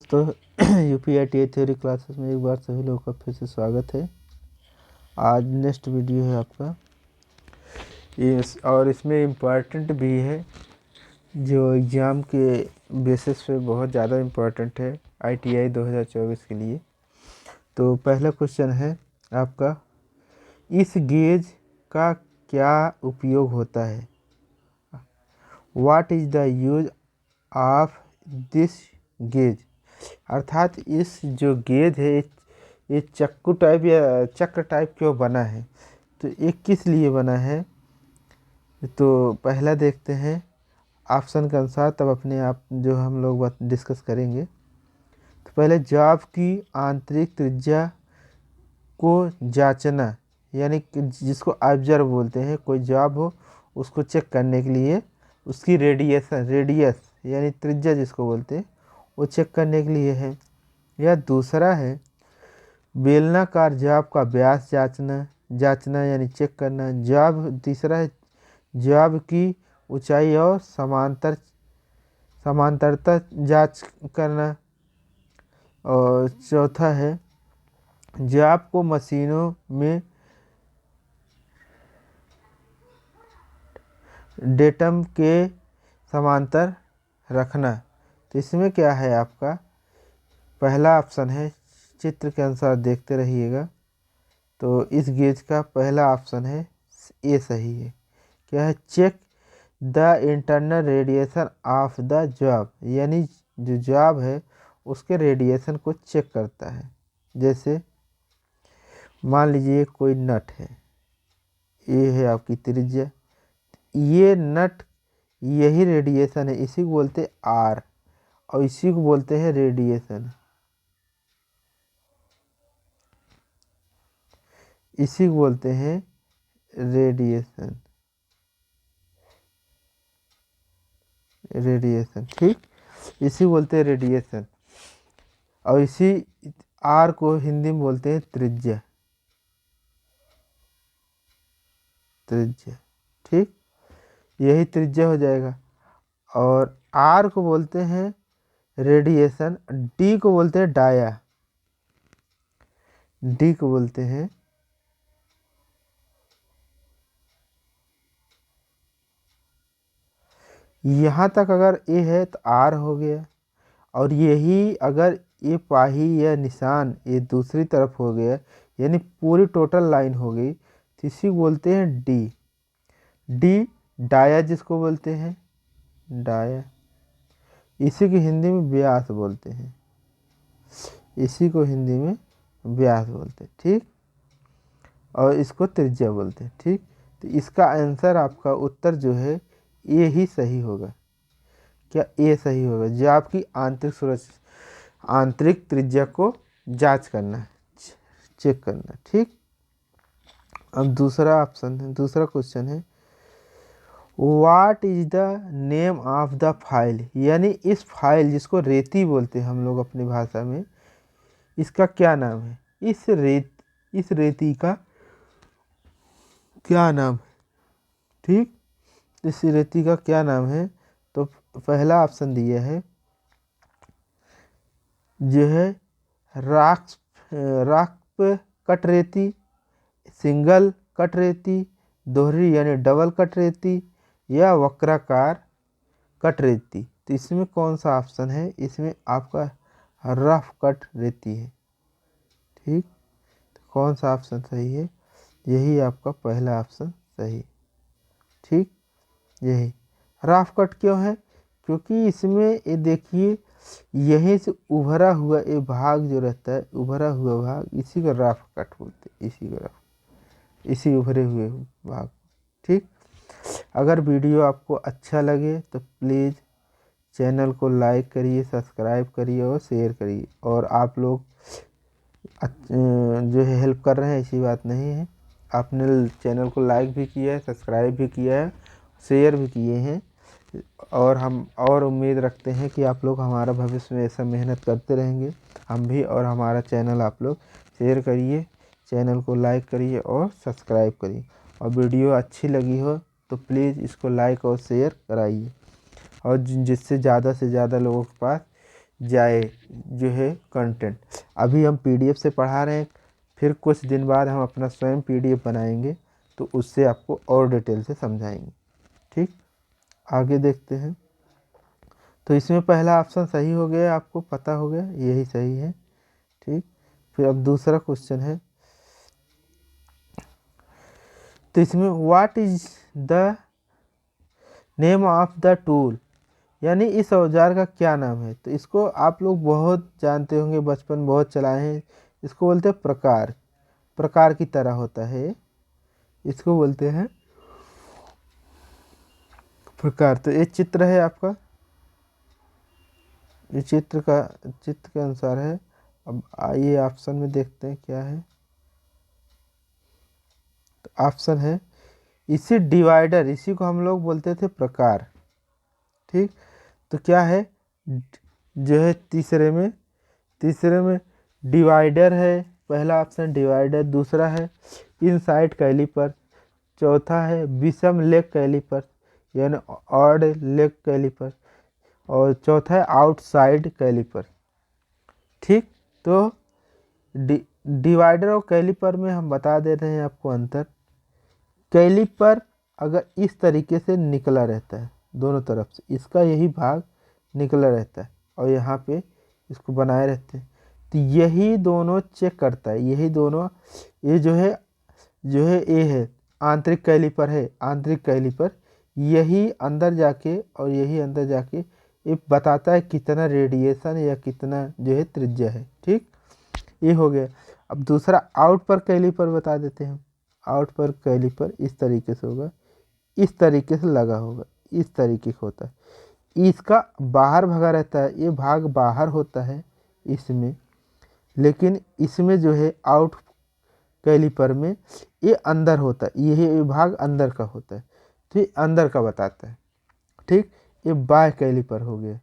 तो यूपीआईटीआई theory classes में एक बार सभी लोगों का फिर से स्वागत है। आज नेक्स्ट वीडियो है आपका और इसमें इम्पॉर्टेंट भी है, जो एग्ज़ाम के बेसिस पे बहुत ज़्यादा इम्पॉर्टेंट है आईटीआई 2024 के लिए। तो पहला क्वेश्चन है आपका, इस गेज का क्या उपयोग होता है? What is the use of this gauge? अर्थात इस जो गेज है ये चक्कू टाइप या चक्र टाइप क्यों बना है, तो ये किस लिए बना है? तो पहला देखते हैं ऑप्शन के अनुसार, तब अपने आप जो हम लोग डिस्कस करेंगे। तो पहले जॉब की आंतरिक त्रिज्या को जांचना, यानी कि जिसको ऑब्जर्व बोलते हैं, कोई जॉब हो उसको चेक करने के लिए उसकी रेडियस यानी त्रिज्या जिसको बोलते हैं वो चेक करने के लिए है। या दूसरा है बेलनाकार जॉब का व्यास जांचना यानी चेक करना। तीसरा है जॉब की ऊंचाई और समांतरता जांच करना। और चौथा है जॉब को मशीनों में डेटम के समांतर रखना। तो इसमें क्या है आपका पहला ऑप्शन है, चित्र के अनुसार देखते रहिएगा। तो इस गेज का पहला ऑप्शन है ए सही है। क्या है? Check the internal radiation of the job, यानी जो जॉब है उसके रेडिएशन को चेक करता है। जैसे मान लीजिए कोई नट है, ये है आपकी त्रिज्या, ये नट यही रेडिएशन है, इसी को बोलते हैं आर और इसी को बोलते हैं रेडिएशन, इसी को बोलते हैं रेडिएशन। ठीक, इसी बोलते हैं रेडिएशन। और इसी आर को हिंदी में बोलते हैं त्रिज्या। ठीक, यही त्रिज्या हो जाएगा। और आर को बोलते हैं रेडिएशन, डी को बोलते हैं डी को बोलते हैं यहाँ तक अगर ए है तो आर हो गया, और यही अगर ये पाही या निशान ये दूसरी तरफ हो गया, यानी पूरी टोटल लाइन हो गई, तो इसी को बोलते हैं डी डाया जिसको बोलते हैं डाया। इसी की हिंदी में व्यास बोलते हैं, इसी को हिंदी में व्यास बोलते हैं। ठीक, और इसको त्रिज्या बोलते हैं। ठीक, तो इसका आंसर आपका उत्तर जो है ये ही सही होगा। क्या ये सही होगा? जो आपकी आंतरिक त्रिज्या को जांच करना, चेक करना। ठीक, अब दूसरा ऑप्शन है, दूसरा क्वेश्चन है, what is the name of the file, यानी इस फाइल जिसको रेती बोलते हैं हम लोग अपनी भाषा में, इसका क्या नाम है? इस रेती का क्या नाम है? ठीक, इस रेती का क्या नाम है? तो पहला ऑप्शन दिया है जो है राख कट रेती, सिंगल कट रेती, दोहरी यानी डबल कट रेती, या वक्राकार कट रेती। तो इसमें कौन सा ऑप्शन है? इसमें आपका रफ कट रेती है। ठीक, तो कौन सा ऑप्शन सही है? यही आपका पहला ऑप्शन सही। ठीक, यही रफ कट क्यों है? क्योंकि इसमें ये देखिए यहीं से उभरा हुआ ये भाग जो रहता है, उभरा हुआ भाग, इसी को रफ कट बोलते हैं, इसी उभरे हुए भाग। ठीक, अगर वीडियो आपको अच्छा लगे तो प्लीज़ चैनल को लाइक करिए, सब्सक्राइब करिए और शेयर करिए। और आप लोग जो है हेल्प कर रहे हैं, ऐसी बात नहीं है, आपने चैनल को लाइक भी किया है, सब्सक्राइब भी किया है, शेयर भी किए हैं। और हम और उम्मीद रखते हैं कि आप लोग हमारा भविष्य में ऐसा मेहनत करते रहेंगे, हम भी। और हमारा चैनल आप लोग शेयर करिए, चैनल को लाइक करिए और सब्सक्राइब करिए। और वीडियो अच्छी लगी हो तो प्लीज़ इसको लाइक और शेयर कराइए, और जिससे ज़्यादा से ज़्यादा लोगों के पास जाए जो है कंटेंट। अभी हम पीडीएफ से पढ़ा रहे हैं, फिर कुछ दिन बाद हम अपना स्वयं पीडीएफ बनाएंगे तो उससे आपको और डिटेल से समझाएंगे। ठीक, आगे देखते हैं। तो इसमें पहला ऑप्शन सही हो गया, आपको पता हो गया यही सही है। ठीक, फिर अब दूसरा क्वेश्चन है, तो इसमें what is the name of the tool, यानी इस औजार का क्या नाम है। तो इसको आप लोग बहुत जानते होंगे, बचपन बहुत चलाए हैं। इसको बोलते हैं प्रकार, प्रकार की तरह होता है, इसको बोलते हैं प्रकार। तो ये चित्र है आपका, ये चित्र के अनुसार है। अब आइए ऑप्शन में देखते हैं क्या है। तो ऑप्शन है, इसी डिवाइडर, इसी को हम लोग बोलते थे प्रकार। ठीक, तो क्या है, जो है तीसरे में डिवाइडर है, पहला ऑप्शन डिवाइडर। दूसरा है इनसाइड कैलिपर। चौथा है विषम लेग कैलिपर यानी ऑड लेग कैलिपर। और चौथा है आउटसाइड कैलिपर। ठीक, तो डिवाइडर और कैलिपर में हम बता दे रहे हैं आपको अंतर। कैलिपर अगर इस तरीके से निकला रहता है दोनों तरफ से, इसका यही भाग निकला रहता है और यहाँ पे इसको बनाए रहते हैं, तो यही दोनों चेक करता है, यही दोनों, ये जो है ये है आंतरिक कैलिपर है, आंतरिक कैलिपर यही अंदर जाके और यही अंदर जाके ये बताता है कितना रेडिएशन या कितना जो है त्रिज्या है। ठीक, ये हो गया। अब दूसरा आउट पर कैलिपर बता देते हैं। आउट पर कैलिपर इस तरीके से होगा, इस तरीके से लगा होगा, इस तरीके का होता है। इसका बाहर भगा रहता है, ये भाग बाहर होता है इसमें, लेकिन इसमें जो है आउट कैलिपर में ये अंदर होता है, ये भाग अंदर का होता है, तो ये अंदर का बताता है। ठीक, ये बाह्य कैलिपर हो गया।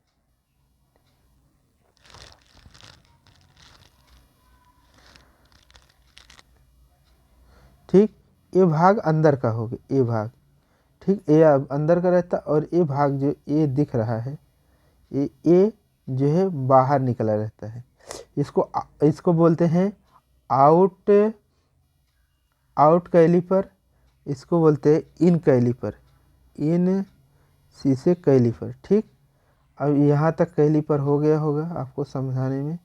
ठीक, ये भाग अंदर का हो गया, ये भाग। ठीक, ये अब अंदर का रहता और ये भाग जो ये दिख रहा है, ये जो है बाहर निकला रहता है। इसको बोलते हैं आउट आउट कैलिपर, इसको बोलते हैं इन कैलिपर, इन शीशे कैलिपर। ठीक, अब यहाँ तक कैलिपर हो गया होगा आपको समझाने में।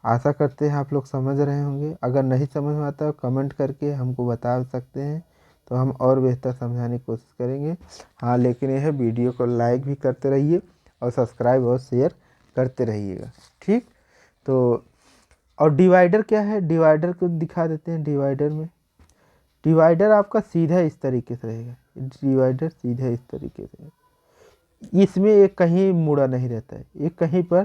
आशा करते हैं आप लोग समझ रहे होंगे। अगर नहीं समझ में आता है कमेंट करके हमको बता सकते हैं, तो हम और बेहतर समझाने की कोशिश करेंगे। हाँ, लेकिन यह वीडियो को लाइक भी करते रहिए और सब्सक्राइब और शेयर करते रहिएगा। ठीक, तो और डिवाइडर क्या है, डिवाइडर को दिखा देते हैं। डिवाइडर में, डिवाइडर आपका सीधा इस तरीके से रहेगा, डिवाइडर सीधा इस तरीके से, इसमें एक कहीं मुड़ा नहीं रहता है, एक कहीं पर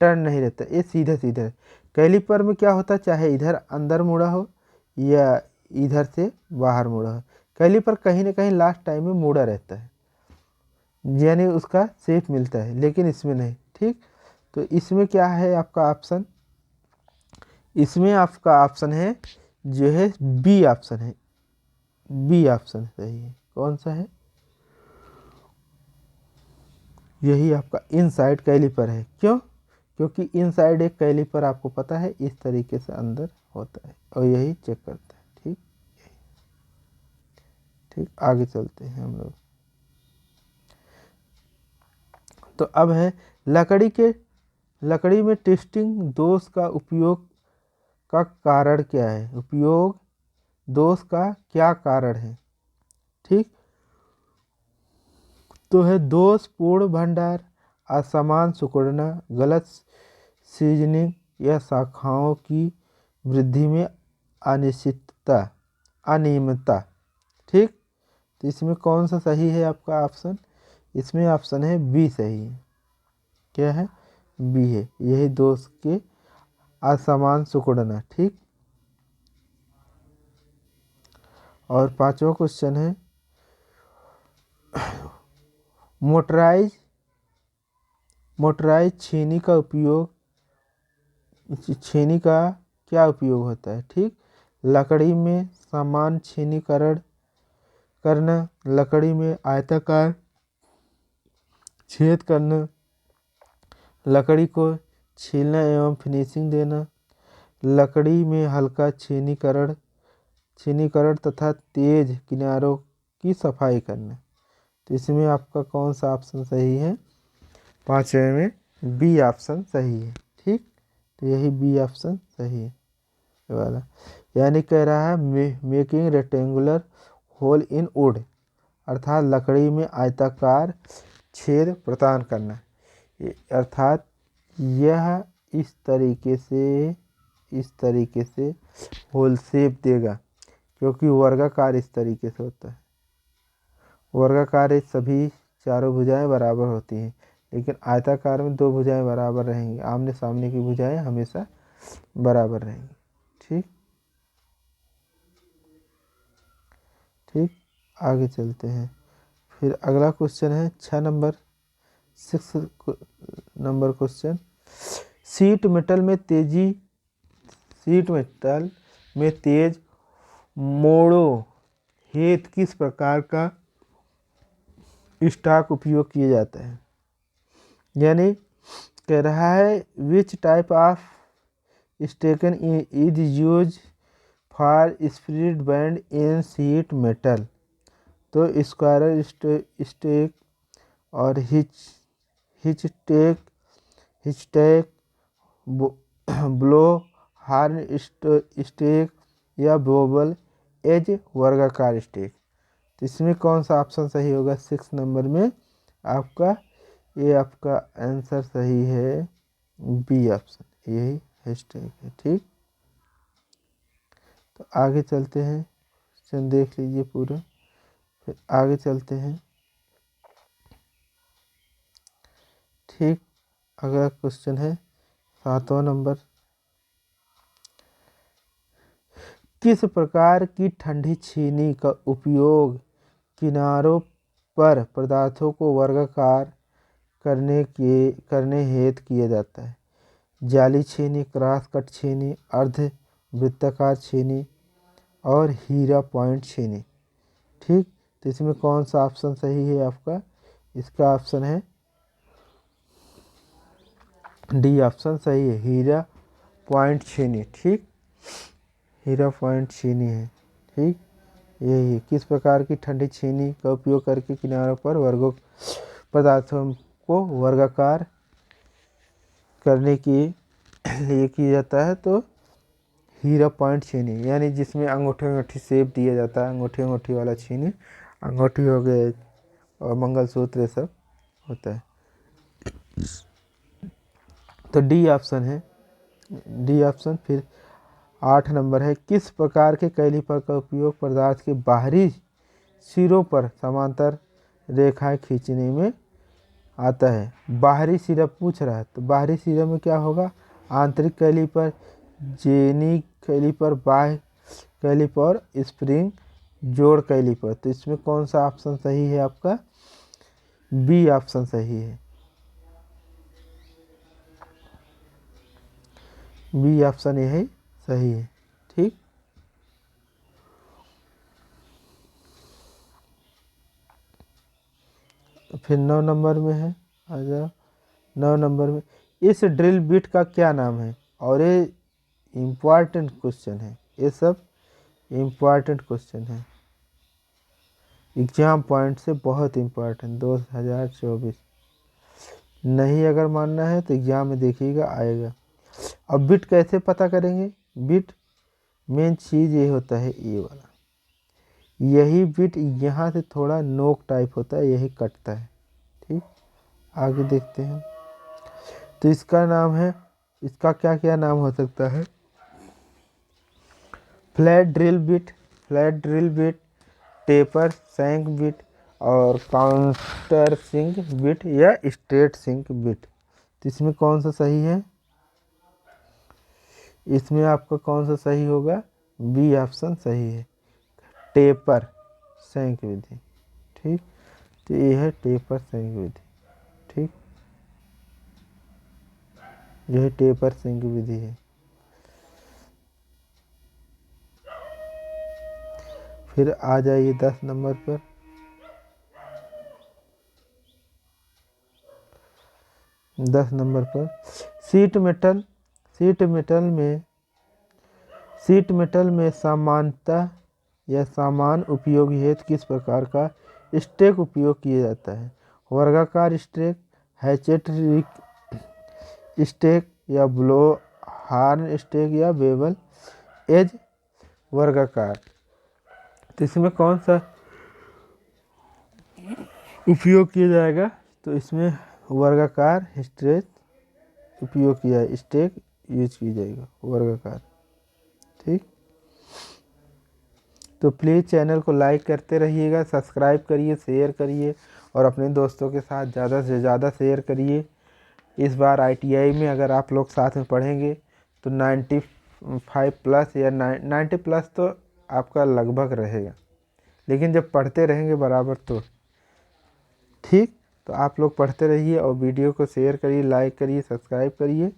टर्न नहीं रहता, ये सीधा सीधा है। कैलिपर में क्या होता है, चाहे इधर अंदर मुड़ा हो या इधर से बाहर मुड़ा हो, कैलिपर कहीं ना कहीं लास्ट टाइम में मुड़ा रहता है, यानी उसका शेप मिलता है, लेकिन इसमें नहीं। ठीक, तो इसमें क्या है आपका ऑप्शन, इसमें आपका ऑप्शन है जो है बी ऑप्शन है, बी ऑप्शन सही है। कौन सा है, यही आपका इनसाइड कैलिपर है। क्यों, क्योंकि इनसाइड एक कैलिपर आपको पता है इस तरीके से अंदर होता है और यही चेक करता है। ठीक, ठीक, आगे चलते हैं हम लोग। तो अब है लकड़ी में टेस्टिंग दोष का उपयोग का कारण क्या है, उपयोग दोष का क्या कारण है। ठीक, तो है दोषपूर्ण भंडार, असमान सिकुड़ना, गलत सीजनिंग या शाखाओं की वृद्धि में अनिश्चितता, अनियमितता। ठीक, तो इसमें कौन सा सही है आपका ऑप्शन, इसमें ऑप्शन है बी सही है। क्या है, बी है, यही दोष के असमान सिकुड़ना। ठीक, और पांचवा क्वेश्चन है, मोटराइज छेनी का क्या उपयोग होता है। ठीक, लकड़ी में समान छेनीकरण करना, लकड़ी में आयताकार छेद करना, लकड़ी को छीलना एवं फिनिशिंग देना, लकड़ी में हल्का छेनीकरण तथा तेज किनारों की सफाई करना। तो इसमें आपका कौन सा ऑप्शन सही है? पांचवें में बी ऑप्शन सही है। ठीक, तो यही बी ऑप्शन सही है ये वाला। यानी कह रहा है making rectangular hole in wood, अर्थात लकड़ी में आयताकार छेद प्रदान करना। अर्थात यह इस तरीके से होल शेप देगा, क्योंकि वर्गाकार इस तरीके से होता है। वर्गाकार सभी चारों भुजाएं बराबर होती हैं, लेकिन आयताकार में दो भुजाएं बराबर रहेंगी। आमने सामने की भुजाएं हमेशा बराबर रहेंगी। ठीक ठीक, आगे चलते हैं। फिर अगला क्वेश्चन है 6 नंबर क्वेश्चन। शीट मेटल में तेज मोड़ों हेतु किस प्रकार का स्टॉक उपयोग किया जाता है? यानी कह रहा है which type of staking is use for split band in sheet metal. तो स्क्वायर स्टेक और हिचटेक, ब्लो हार्न स्टेक या बोबल एज वर्गाकार स्टेक। तो इसमें कौन सा ऑप्शन सही होगा? 6 नंबर में आपका ये आपका आंसर सही है बी ऑप्शन, यही हैशटैग है। ठीक, तो आगे चलते हैं। क्वेश्चन देख लीजिए पूरा, फिर आगे चलते हैं। ठीक, अगला क्वेश्चन है 7वां नंबर। किस प्रकार की ठंडी छीनी का उपयोग किनारों पर पदार्थों को वर्गाकार करने हेतु किया जाता है? जाली छीनी, क्रॉस कट छीनी, अर्ध वृत्ताकार छीनी और हीरा पॉइंट छीनी। ठीक, तो इसमें कौन सा ऑप्शन सही है आपका? इसका ऑप्शन है डी ऑप्शन सही है, हीरा पॉइंट छीनी। ठीक, हीरा पॉइंट छीनी है। ठीक, यही किस प्रकार की ठंडी छीनी का उपयोग करके किनारों पर पदार्थों को वर्गाकार करने के लिए किया जाता है? तो हीरा पॉइंट छीनी, यानी जिसमें अंगूठी शेप दिया जाता है, अंगूठी वाला छीनी, अंगूठी हो गए और मंगलसूत्र ये सब होता है। तो डी ऑप्शन है, डी ऑप्शन। फिर 8 नंबर है किस प्रकार के कैलीपर का उपयोग पदार्थ के बाहरी सिरों पर समांतर रेखाएं खींचने में आता है? बाहरी सिरा पूछ रहा है, तो बाहरी सिरे में क्या होगा? आंतरिक कैलीपर, जेनी कैलीपर, बाह्य कैलीपर, स्प्रिंग जोड़ कैलीपर। तो इसमें कौन सा ऑप्शन सही है आपका? बी ऑप्शन सही है, बी ऑप्शन यही सही है। ठीक, फिर 9 नंबर में है, आ जाओ। 9 नंबर में इस ड्रिल बिट का क्या नाम है? और ये इम्पॉर्टेंट क्वेश्चन है, ये सब इम्पॉर्टेंट क्वेश्चन है, एग्जाम पॉइंट से बहुत इम्पॉर्टेंट 2024। नहीं अगर मानना है तो एग्जाम में देखिएगा आएगा। अब बिट कैसे पता करेंगे? बिट मेन चीज़ ये होता है, ये वाला, यही बिट यहाँ से थोड़ा नोक टाइप होता है, यही कटता है। ठीक, आगे देखते हैं। तो इसका नाम है, इसका क्या क्या नाम हो सकता है? Flat drill bit, taper sink bit और काउंटर सिंक बिट या स्ट्रेट सिंक बिट। तो इसमें कौन सा सही है? इसमें आपका कौन सा सही होगा? बी ऑप्शन सही है, टेपर सिंक विधि। ठीक, तो ये है टेपर सिंक विधि। ठीक, यह टेपर सिंक विधि है। फिर आ जाइए 10 नंबर पर। 10 नंबर पर शीट मेटल शीट मेटल में शीट मेटल में सामान्यतः या समान उपयोग हेतु किस प्रकार का स्टैक उपयोग किया जाता है? वर्गाकार स्टैक, हैचेट स्टैक या ब्लो हार्न स्टैक या बेवल एज वर्गाकार। तो इसमें कौन सा उपयोग किया जाएगा? तो इसमें वर्गाकार स्टैक उपयोग किया है, स्टैक यूज की जाएगा वर्गाकार। ठीक, तो प्लीज़ चैनल को लाइक करते रहिएगा, सब्सक्राइब करिए, शेयर करिए और अपने दोस्तों के साथ ज़्यादा से ज़्यादा शेयर करिए। इस बार ITI में अगर आप लोग साथ में पढ़ेंगे तो 95 प्लस या 90 प्लस तो आपका लगभग रहेगा, लेकिन जब पढ़ते रहेंगे बराबर तो ठीक। तो आप लोग पढ़ते रहिए और वीडियो को शेयर करिए, लाइक करिए, सब्सक्राइब करिए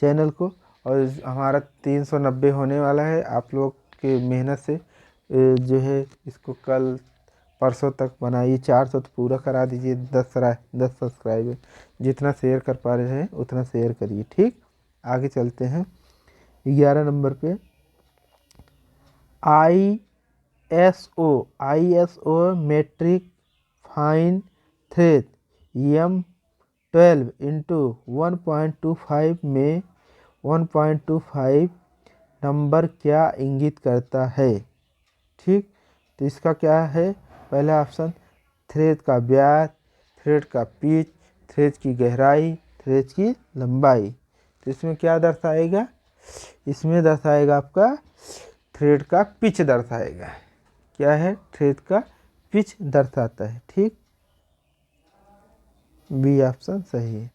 चैनल को। और हमारा 390 होने वाला है, आप लोग के मेहनत से जो है इसको कल परसों तक बनाइए। 400 तो पूरा करा दीजिए। 10 सब्सक्राइबर, जितना शेयर कर पा रहे हैं उतना शेयर करिए। ठीक, आगे चलते हैं 11 नंबर पे। ISO metric fine thread M12/1.25 में 1.25 नंबर क्या इंगित करता है? ठीक, तो इसका क्या है? पहला ऑप्शन थ्रेड का व्यास, थ्रेड का पिच, थ्रेड की गहराई, थ्रेड की लंबाई। तो इसमें क्या दर्शाएगा? इसमें दर्शाएगा आपका थ्रेड का पिच दर्शाएगा। क्या है? थ्रेड का पिच दर्शाता है। ठीक, बी ऑप्शन सही है,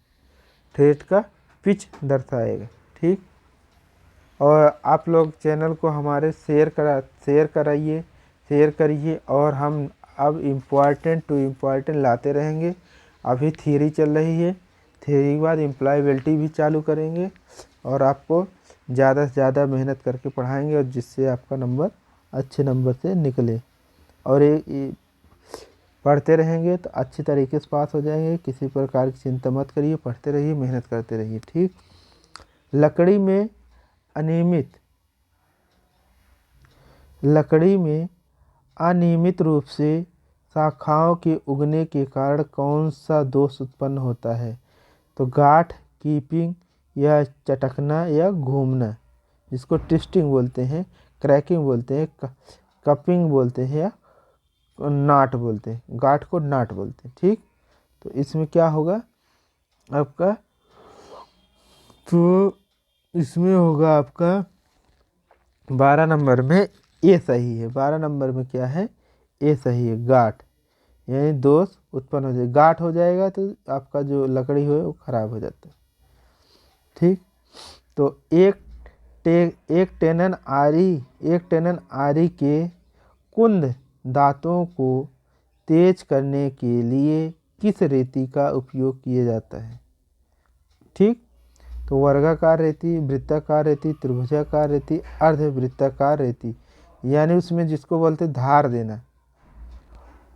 थ्रेड का पिच दर्शाएगा। ठीक, और आप लोग चैनल को हमारे शेयर कराइए, शेयर करिए। और हम अब इम्पॉर्टेंट टू इम्पॉर्टेंट लाते रहेंगे। अभी थियरी चल रही है, थियरी के बाद एम्प्लॉयबिलिटी भी चालू करेंगे और आपको ज़्यादा से ज़्यादा मेहनत करके पढ़ाएंगे और जिससे आपका नंबर अच्छे नंबर से निकले। और ये पढ़ते रहेंगे तो अच्छी तरीके से पास हो जाएंगे। किसी प्रकार की चिंता मत करिए, पढ़ते रहिए, मेहनत करते रहिए। ठीक, लकड़ी में अनियमित रूप से शाखाओं के उगने के कारण कौन सा दोष उत्पन्न होता है? तो गांठ, कीपिंग या चटकना या घूमना, जिसको ट्विस्टिंग बोलते हैं, क्रैकिंग बोलते हैं, कपिंग बोलते हैं या नाट बोलते हैं। गांठ को नाट बोलते हैं। ठीक, तो इसमें क्या होगा आपका? तो इसमें होगा आपका 12 नंबर में ए सही है। 12 नंबर में क्या है? ए सही है, गांठ, यानी दोष उत्पन्न हो जाए। गांठ हो जाएगा तो आपका जो लकड़ी हो वो खराब हो जाता है। ठीक, तो एक टेनन आरी के कुंद दांतों को तेज करने के लिए किस रेती का उपयोग किया जाता है? ठीक, तो वर्गाकार रेती, वृत्ताकार रेती, त्रिभुजाकार रेती, अर्धवृत्ताकार रेती, यानी उसमें जिसको बोलते धार देना।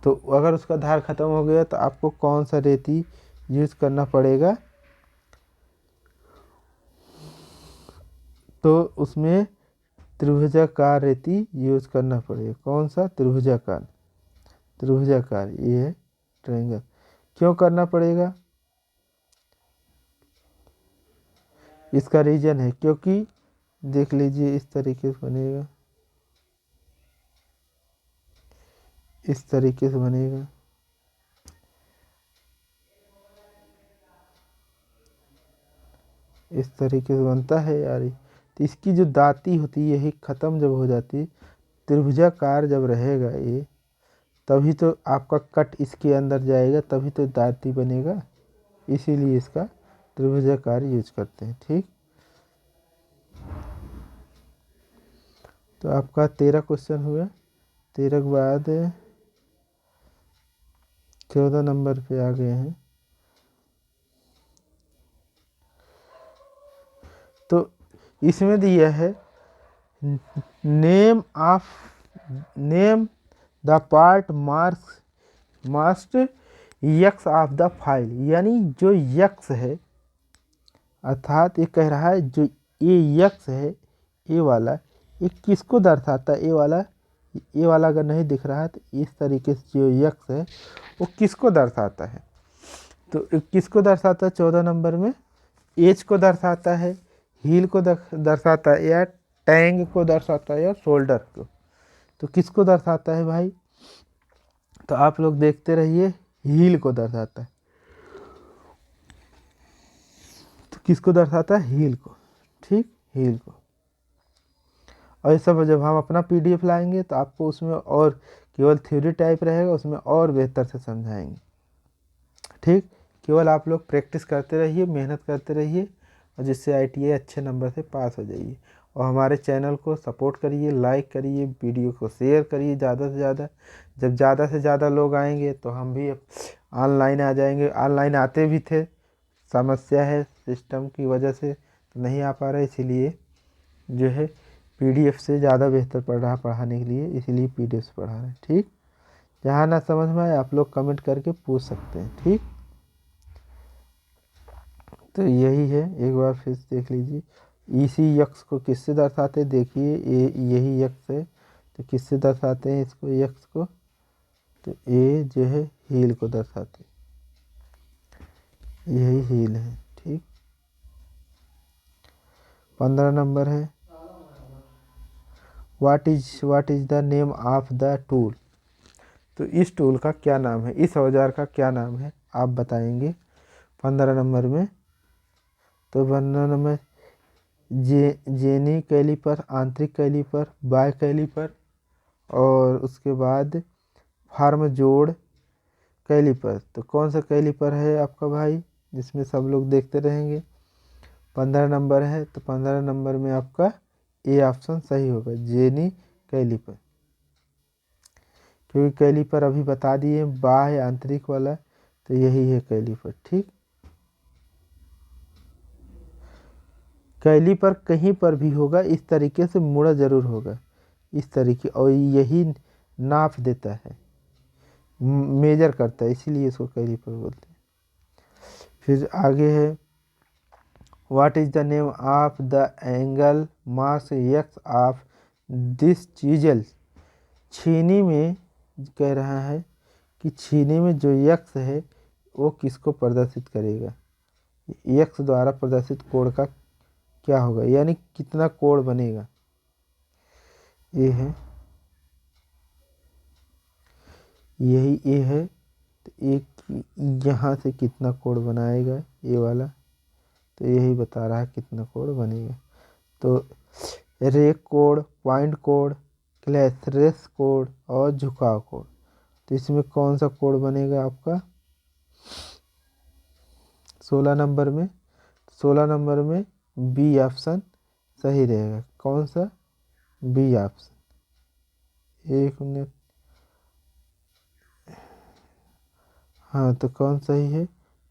तो अगर उसका धार खत्म हो गया तो आपको कौन सा रेती यूज करना पड़ेगा? तो उसमें त्रिभुजाकार रेती यूज करना पड़ेगा। कौन सा? त्रिभुजाकार, ये है ट्रायंगल। क्यों करना पड़ेगा? इसका रीजन है क्योंकि देख लीजिए इस तरीके से बनेगा, इस तरीके से बनेगा। इस तरीके से बनता है यार। तो इसकी जो दाती होती है यही ख़त्म जब हो जाती, त्रिभुजाकार जब रहेगा ये, तभी तो आपका कट इसके अंदर जाएगा, तभी तो दाती बनेगा। इसीलिए इसका त्रिभुजाकार यूज करते हैं। ठीक, तो आपका 13 क्वेश्चन हुआ। 13 के बाद 14 नंबर पे आ गए हैं। तो इसमें दिया है name the part marked X of the file, यानी जो यक्स है अर्थात ये कह रहा है जो ये यक्स है, ये वाला, ये किसको दर्शाता है, ये वाला अगर नहीं दिख रहा है तो इस तरीके से जो यक्स है वो किसको दर्शाता है। तो किसको दर्शाता है 14 नंबर में, एज को दर्शाता है, हील को दर्शाता है, या टैंग को दर्शाता है, या शोल्डर को। तो किसको दर्शाता है भाई, तो आप लोग देखते रहिए, हील को दर्शाता है। तो किसको दर्शाता है, हील को, ठीक, हील को। और ये सब जब हम अपना PDF लाएंगे तो आपको उसमें और केवल थ्योरी टाइप रहेगा, उसमें और बेहतर से समझाएंगे, ठीक। केवल आप लोग प्रैक्टिस करते रहिए, मेहनत करते रहिए, और जिससे ITA अच्छे नंबर से पास हो जाइए। और हमारे चैनल को सपोर्ट करिए, लाइक करिए, वीडियो को शेयर करिए ज़्यादा से ज़्यादा। जब ज़्यादा से ज़्यादा लोग आएंगे तो हम भी ऑनलाइन आ जाएंगे। ऑनलाइन आते भी थे, समस्या है सिस्टम की वजह से तो नहीं आ पा रहे, इसीलिए जो है PDF से ज़्यादा बेहतर पढ़ रहा पढ़ाने के लिए, इसीलिए PDF से पढ़ा रहे हैं, ठीक। जहाँ ना समझ में आए आप लोग कमेंट करके पूछ सकते हैं, ठीक। तो यही है, एक बार फिर से देख लीजिए। इसी यक्स को किससे दर्शाते हैं, देखिए ये यही यक्स है, तो किससे दर्शाते हैं इसको, यक्स को, तो ये जो है हील को दर्शाते हैं, यही हील है, ठीक। 15 नंबर है, what is the name of the tool. तो इस टूल का क्या नाम है, इस औजार का क्या नाम है, आप बताएंगे 15 नंबर में। तो 15 नंबर जेनी कैलीपर, आंतरिक कैलीपर, बाय कैलीपर, और उसके बाद फार्म जोड़ कैलीपर। तो कौन सा कैलीपर है आपका भाई, जिसमें सब लोग देखते रहेंगे। 15 नंबर है, तो 15 नंबर में आपका ए ऑप्शन सही होगा, जेनी कैलीपर। क्योंकि कैलीपर अभी बता दिए बाह्य आंतरिक वाला, तो यही है कैलीपर, ठीक। कैलीपर कहीं पर भी होगा इस तरीके से मुड़ा जरूर होगा, इस तरीके, और यही नाप देता है, मेजर करता है, इसीलिए इसको कैलीपर बोलते हैं। फिर आगे है, what is the name of the angle marks x of this chisel. छीनी में कह रहा है कि छीनी में जो यक्स है वो किसको प्रदर्शित करेगा, यक्स द्वारा प्रदर्शित कोण का क्या होगा, यानी कितना कोण बनेगा। ये है, यही ए है, तो एक यहाँ से कितना कोण बनाएगा ये वाला, तो यही बता रहा है कितना कोण बनेगा। तो रेक कोण, पॉइंट कोण, क्लैथरेस कोण और झुकाव कोण। तो इसमें कौन सा कोण बनेगा आपका 16 नंबर में। 16 नंबर में बी ऑप्शन सही रहेगा, कौन सा, बी ऑप्शन। एक मिनट, हाँ, तो कौन सही है,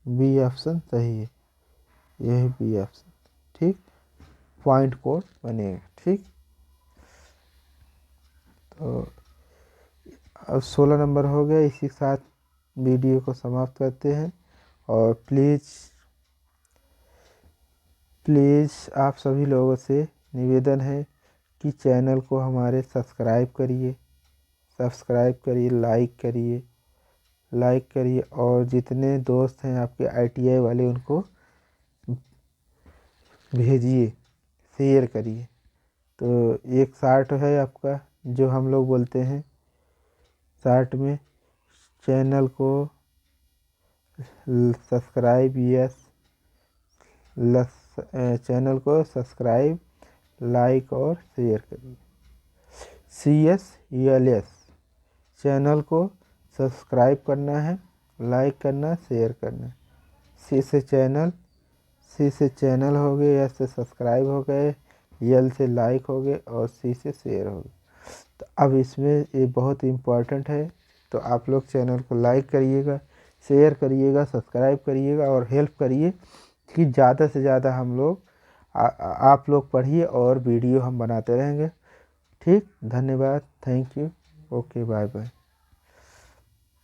बी ऑप्शन सही है, यही बी ऑप्शन, ठीक। पॉइंट कोड बनेगा, ठीक। तो अब 16 नंबर हो गया, इसी के साथ वीडियो को समाप्त करते हैं। और प्लीज़ आप सभी लोगों से निवेदन है कि चैनल को हमारे सब्सक्राइब करिए, लाइक करिए, और जितने दोस्त हैं आपके ITI वाले उनको भेजिए, शेयर करिए। तो एक शार्ट है आपका, जो हम लोग बोलते हैं शार्ट में, चैनल को सब्सक्राइब, चैनल को सब्सक्राइब, लाइक और शेयर करिए। CSLS, चैनल को सब्सक्राइब करना है, लाइक करना, शेयर करना। सी से चैनल हो गए, S से सब्सक्राइब हो गए, L से लाइक हो गए, और C से शेयर हो गए। तो अब इसमें ये बहुत इम्पोर्टेंट है, तो आप लोग चैनल को लाइक करिएगा, शेयर करिएगा, सब्सक्राइब करिएगा, और हेल्प करिए कि ज़्यादा से ज़्यादा हम लोग आप लोग पढ़िए, और वीडियो हम बनाते रहेंगे, ठीक। धन्यवाद, thank you, okay, bye bye.